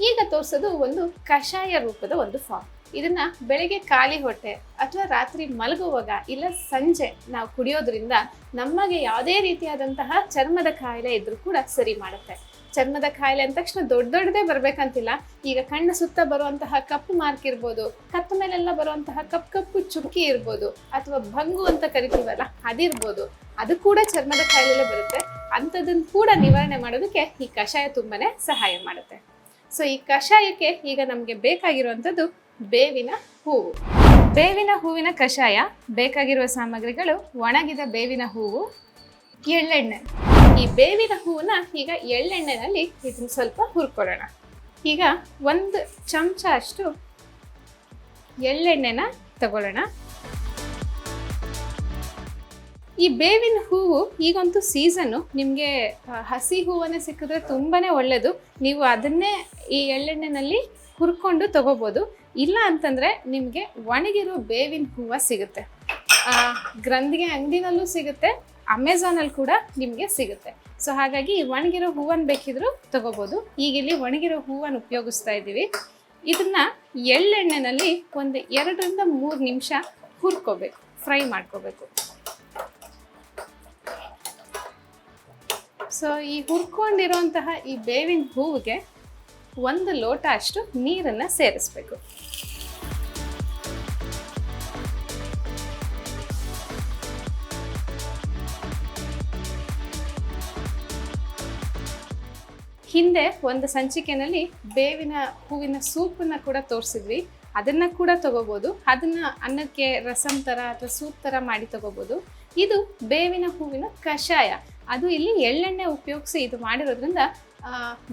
ಈಗ ತೋರಿಸೋದು ಒಂದು ಕಷಾಯ ರೂಪದ ಒಂದು ಫಾರ್ಮ್. ಇದನ್ನ ಬೆಳಗ್ಗೆ ಖಾಲಿ ಹೊಟ್ಟೆ ಅಥವಾ ರಾತ್ರಿ ಮಲಗುವಾಗ ಇಲ್ಲ ಸಂಜೆ ನಾವು ಕುಡಿಯೋದ್ರಿಂದ ನಮಗೆ ಯಾವುದೇ ರೀತಿಯಾದಂತಹ ಚರ್ಮದ ಕಾಯಿಲೆ ಇದ್ರೂ ಕೂಡ ಸರಿ ಮಾಡುತ್ತೆ. ಚರ್ಮದ ಕಾಯಿಲೆ ಅಂದ ತಕ್ಷಣ ದೊಡ್ಡದೇ ಬರ್ಬೇಕಂತಿಲ್ಲ. ಈಗ ಕಣ್ಣ ಸುತ್ತ ಬರುವಂತಹ ಕಪ್ಪು ಮಾರ್ಕ್ ಇರ್ಬೋದು, ಕತ್ತ ಮೇಲೆಲ್ಲ ಬರುವಂತಹ ಕಪ್ಪು ಚುಕ್ಕಿ ಇರ್ಬೋದು, ಅಥವಾ ಭಂಗು ಅಂತ ಕರಿತೀವಲ್ಲ ಅದಿರ್ಬೋದು, ಅದು ಕೂಡ ಚರ್ಮದ ಕಾಯಿಲೆ ಬರುತ್ತೆ. ಅಂಥದನ್ನು ಕೂಡ ನಿವಾರಣೆ ಮಾಡೋದಕ್ಕೆ ಈ ಕಷಾಯ ತುಂಬಾನೇ ಸಹಾಯ ಮಾಡುತ್ತೆ. ಸೊ ಈ ಕಷಾಯಕ್ಕೆ ಈಗ ನಮಗೆ ಬೇಕಾಗಿರುವಂಥದ್ದು ಬೇವಿನ ಹೂವು. ಬೇವಿನ ಹೂವಿನ ಕಷಾಯ ಬೇಕಾಗಿರುವ ಸಾಮಗ್ರಿಗಳು: ಒಣಗಿದ ಬೇವಿನ ಹೂವು, ಎಳ್ಳೆಣ್ಣೆ. ಈ ಬೇವಿನ ಹೂವನ್ನ ಈಗ ಎಳ್ಳೆಣ್ಣೆನಲ್ಲಿ ಇದನ್ನ ಸ್ವಲ್ಪ ಹುರ್ಕೊಳ್ಳೋಣ. ಈಗ 1 ಚಮಚ ಅಷ್ಟು ಎಳ್ಳೆಣ್ಣೆನ ತಗೊಳ್ಳೋಣ. ಈ ಬೇವಿನ ಹೂವು ಈಗಂತೂ ಸೀಸನ್ನು, ನಿಮಗೆ ಹಸಿ ಹೂವನ್ನೇ ಸಿಕ್ಕಿದ್ರೆ ತುಂಬಾನೇ ಒಳ್ಳೆಯದು. ನೀವು ಅದನ್ನೇ ಈ ಎಳ್ಳೆಣ್ಣೆನಲ್ಲಿ ಹುರ್ಕೊಂಡು ತಗೋಬೋದು. ಇಲ್ಲ ಅಂತಂದರೆ ನಿಮಗೆ ಒಣಗಿರೋ ಬೇವಿನ ಹೂವು ಸಿಗುತ್ತೆ. ಗ್ರಂಥಿಗೆ ಅಂಗಡಿನಲ್ಲೂ ಸಿಗುತ್ತೆ, ಅಮೆಝಾನಲ್ಲಿ ಕೂಡ ನಿಮಗೆ ಸಿಗುತ್ತೆ. ಸೊ ಹಾಗಾಗಿ ಒಣಗಿರೋ ಹೂವನ್ನು ಬೇಕಿದ್ರೂ ತಗೋಬೋದು. ಈಗ ಇಲ್ಲಿ ಒಣಗಿರೋ ಹೂವನ್ನು ಉಪಯೋಗಿಸ್ತಾ ಇದ್ದೀವಿ. ಇದನ್ನ ಎಳ್ಳೆಣ್ಣೆನಲ್ಲಿ ಒಂದು 2 ರಿಂದ 3 ನಿಮಿಷ ಹುರ್ಕೋಬೇಕು, ಫ್ರೈ ಮಾಡ್ಕೋಬೇಕು. ಸೊ ಈ ಹುರ್ಕೊಂಡಿರೋಂತಹ ಈ ಬೇವಿನ ಹೂವಿಗೆ 1 ಲೋಟ ಅಷ್ಟು ನೀರನ್ನು ಸೇರಿಸ್ಬೇಕು. ಹಿಂದೆ ಒಂದು ಸಂಚಿಕೆಯಲ್ಲಿ ಬೇವಿನ ಹೂವಿನ ಸೂಪನ್ನು ಕೂಡ ತೋರಿಸಿದ್ವಿ. ಅದನ್ನು ಕೂಡ ತಗೋಬೋದು. ಅದನ್ನು ಅನ್ನಕ್ಕೆ ರಸಂ ಥರ ಅಥವಾ ಸೂಪ್ ಥರ ಮಾಡಿ ತಗೋಬೋದು. ಇದು ಬೇವಿನ ಹೂವಿನ ಕಷಾಯ. ಅದು ಇಲ್ಲಿ ಎಳ್ಳೆಣ್ಣೆ ಉಪಯೋಗಿಸಿ ಇದು ಮಾಡಿರೋದ್ರಿಂದ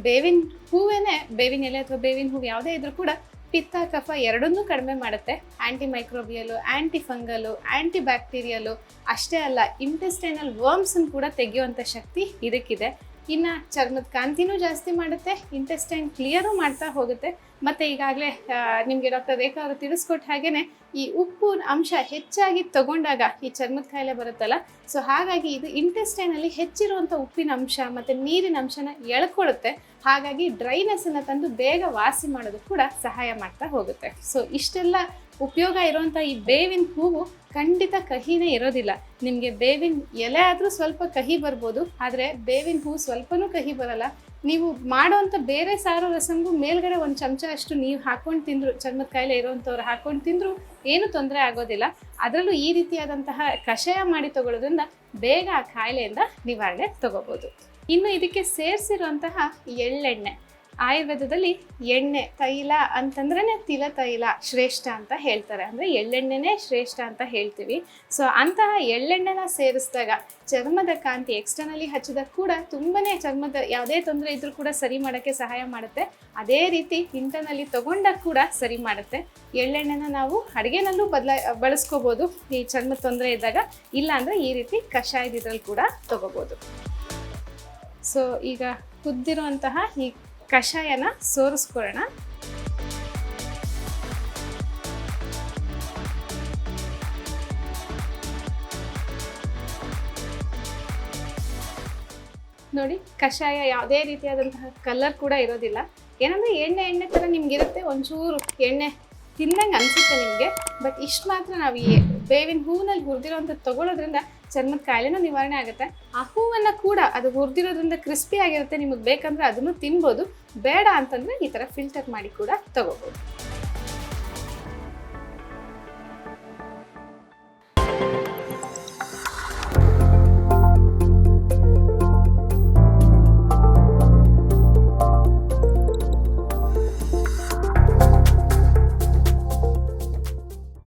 ಬೇವಿನ ಹೂವೇನೆ, ಬೇವಿನ ಎಲೆ ಅಥವಾ ಬೇವಿನ ಹೂವು ಯಾವುದೇ ಇದ್ರೂ ಕೂಡ ಪಿತ್ತ ಕಫ ಎರಡನ್ನೂ ಕಡಿಮೆ ಮಾಡುತ್ತೆ. ಆ್ಯಂಟಿ ಮೈಕ್ರೋಬಿಯಲು, ಆ್ಯಂಟಿ ಫಂಗಲು, ಆ್ಯಂಟಿ ಬ್ಯಾಕ್ಟೀರಿಯಲು ಅಷ್ಟೇ ಅಲ್ಲ, ಇಂಟೆಸ್ಟೈನಲ್ ವರ್ಮ್ಸನ್ನು ಕೂಡ ತೆಗೆಯುವಂಥ ಶಕ್ತಿ ಇದಕ್ಕಿದೆ. ಇನ್ನು ಚರ್ಮದ ಕಾಂತಿನೂ ಜಾಸ್ತಿ ಮಾಡುತ್ತೆ, ಇಂಟೆಸ್ಟೈನ್ ಕ್ಲಿಯರು ಮಾಡ್ತಾ ಹೋಗುತ್ತೆ. ಮತ್ತು ಈಗಾಗಲೇ ನಿಮಗೆ ಡಾಕ್ಟರ್ ರೇಖಾ ಅವರು ತಿಳಿಸ್ಕೊಟ್ಟ ಹಾಗೆಯೇ ಈ ಉಪ್ಪು ಅಂಶ ಹೆಚ್ಚಾಗಿ ತಗೊಂಡಾಗ ಈ ಚರ್ಮದ ಕಾಯಿಲೆ ಬರುತ್ತಲ್ಲ, ಸೊ ಹಾಗಾಗಿ ಇದು ಇಂಟೆಸ್ಟೈನಲ್ಲಿ ಹೆಚ್ಚಿರುವಂಥ ಉಪ್ಪಿನ ಅಂಶ ಮತ್ತು ನೀರಿನ ಅಂಶನ ಎಳ್ಕೊಳ್ಳುತ್ತೆ. ಹಾಗಾಗಿ ಡ್ರೈನೆಸ್ಸನ್ನು ತಂದು ಬೇಗ ವಾಸಿ ಮಾಡೋದು ಕೂಡ ಸಹಾಯ ಮಾಡ್ತಾ ಹೋಗುತ್ತೆ. ಸೊ ಇಷ್ಟೆಲ್ಲ ಉಪಯೋಗ ಇರುವಂಥ ಈ ಬೇವಿನ ಹೂವು ಖಂಡಿತ ಕಹಿನೇ ಇರೋದಿಲ್ಲ. ನಿಮಗೆ ಬೇವಿನ ಎಲೆ ಆದರೂ ಸ್ವಲ್ಪ ಕಹಿ ಬರ್ಬೋದು, ಆದರೆ ಬೇವಿನ ಹೂವು ಸ್ವಲ್ಪನೂ ಕಹಿ ಬರಲ್ಲ. ನೀವು ಮಾಡೋವಂಥ ಬೇರೆ ಸಾರು ರಸಂಗೂ ಮೇಲ್ಗಡೆ 1 ಚಮಚ ಅಷ್ಟು ನೀವು ಹಾಕ್ಕೊಂಡು ತಿಂದರು, ಚರ್ಮದ ಕಾಯಿಲೆ ಇರೋವಂಥವ್ರು ಹಾಕ್ಕೊಂಡು ತಿಂದರೂ ಏನೂ ತೊಂದರೆ ಆಗೋದಿಲ್ಲ. ಅದರಲ್ಲೂ ಈ ರೀತಿಯಾದಂತಹ ಕಷಾಯ ಮಾಡಿ ತಗೊಳ್ಳೋದ್ರಿಂದ ಬೇಗ ಆ ಕಾಯಿಲೆಯಿಂದ ನಿವಾರಣೆ ತಗೋಬೋದು. ಇನ್ನು ಇದಕ್ಕೆ ಸೇರಿಸಿರುವಂತಹ ಎಳ್ಳೆಣ್ಣೆ, ಆಯುರ್ವೇದದಲ್ಲಿ ಎಣ್ಣೆ ತೈಲ ಅಂತಂದ್ರೇ ತಿಲ ತೈಲ ಶ್ರೇಷ್ಠ ಅಂತ ಹೇಳ್ತಾರೆ. ಅಂದರೆ ಎಳ್ಳೆಣ್ಣೆನೇ ಶ್ರೇಷ್ಠ ಅಂತ ಹೇಳ್ತೀವಿ. ಸೊ ಅಂತಹ ಎಳ್ಳೆಣ್ಣೆನ ಸೇರಿಸಿದಾಗ ಚರ್ಮದ ಕಾಂತಿ ಎಕ್ಸ್ಟರ್ನಲಿ ಹಚ್ಚಿದಾಗ ಕೂಡ ತುಂಬಾ ಚರ್ಮದ ಯಾವುದೇ ತೊಂದರೆ ಇದ್ರೂ ಕೂಡ ಸರಿ ಮಾಡೋಕ್ಕೆ ಸಹಾಯ ಮಾಡುತ್ತೆ. ಅದೇ ರೀತಿ ಇಂಟರ್ನಲ್ಲಿ ತಗೊಂಡಾಗ ಕೂಡ ಸರಿ ಮಾಡುತ್ತೆ. ಎಳ್ಳೆಣ್ಣೆನ ನಾವು ಅಡುಗೆನಲ್ಲೂ ಬಳಸ್ಕೋಬೋದು ಈ ಚರ್ಮದ ತೊಂದರೆ ಇದ್ದಾಗ. ಇಲ್ಲ ಅಂದರೆ ಈ ರೀತಿ ಕಷಾಯದಿದ್ರಲ್ಲಿ ಕೂಡ ತಗೋಬೋದು. ಸೊ ಈಗ ಕುದ್ದಿರುವಂತಹ ಈ ಕಷಾಯನ ಸೋರಿಸ್ಕೊಳ್ಳೋಣ. ನೋಡಿ, ಕಷಾಯ ಯಾವುದೇ ರೀತಿಯಾದಂತಹ ಕಲರ್ ಕೂಡ ಇರೋದಿಲ್ಲ. ಏನಂದರೆ ಎಣ್ಣೆ ಥರ ನಿಮ್ಗಿರುತ್ತೆ, ಒಂಚೂರು ಎಣ್ಣೆ ತಿಂದಂಗೆ ಅನಿಸುತ್ತೆ ನಿಮಗೆ. ಬಟ್ ಇಷ್ಟು ಮಾತ್ರ ನಾವು ಈ ಬೇವಿನ ಹೂವಿನಲ್ಲಿ ಹುರಿದಿರೋಂಥದ್ದು ತಗೊಳ್ಳೋದ್ರಿಂದ ಚರ್ಮದ ಕಾಯಿಲೆನೂ ನಿವಾರಣೆ ಆಗುತ್ತೆ. ಆ ಹೂವನ್ನು ಕೂಡ ಅದು ಹುರಿದಿರೋದ್ರಿಂದ ಕ್ರಿಸ್ಪಿ ಆಗಿರುತ್ತೆ. ನಿಮಗೆ ಬೇಕಂದರೆ ಅದನ್ನು ತಿನ್ಬೋದು, ಬೇಡ ಅಂತಂದರೆ ಈ ಥರ ಫಿಲ್ಟರ್ ಮಾಡಿ ಕೂಡ ತಗೋಬೋದು.